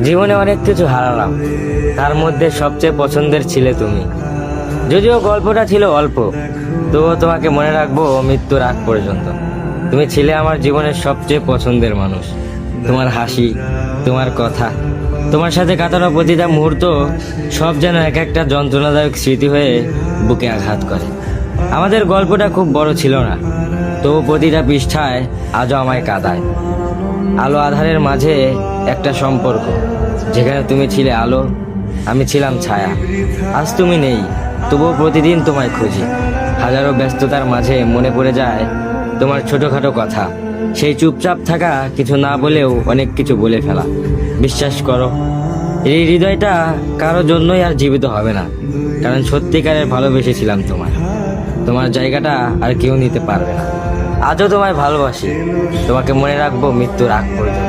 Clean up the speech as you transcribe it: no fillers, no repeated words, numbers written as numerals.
জীবনে অনেক কিছু হারালাম, তার মধ্যে সবচেয়ে পছন্দের ছিলে তুমি। যদিও গল্পটা ছিল অল্প, তবুও তোমাকে মনে রাখবো মৃত্যুর আগ পর্যন্ত। তুমি ছিলে আমার জীবনের সবচেয়ে পছন্দের মানুষ। তোমার হাসি, তোমার কথা, তোমার সাথে কাটানো প্রতিটা মুহূর্ত সব যেন এক একটা যন্ত্রণাদায়ক স্মৃতি হয়ে বুকে আঘাত করে। আমাদের গল্পটা খুব বড় ছিল না, তবু প্রতিটা পৃষ্ঠায় আজও আমায় কাঁদায়। আলো আধারের মাঝে একটা সম্পর্ক, যেখানে তুমি ছিলে আলো, আমি ছিলাম ছায়া। আজ তুমি নেই, তবুও প্রতিদিন তোমায় খুঁজি। হাজারো ব্যস্ততার মাঝে মনে পড়ে যায় তোমার ছোটখাটো কথা, সেই চুপচাপ থাকা, কিছু না বলেও অনেক কিছু বলে ফেলা। বিশ্বাস করো, এই হৃদয়টা কারো জন্যই আর জীবিত হবে না, কারণ সত্যিকারের ভালোবেসেছিলাম তোমায়। তোমার জায়গাটা আর কেউ নিতে পারবে না। আজও তোমায় ভালোবাসি, তোমাকে মনে রাখবো মৃত্যুর আগ পর্যন্ত।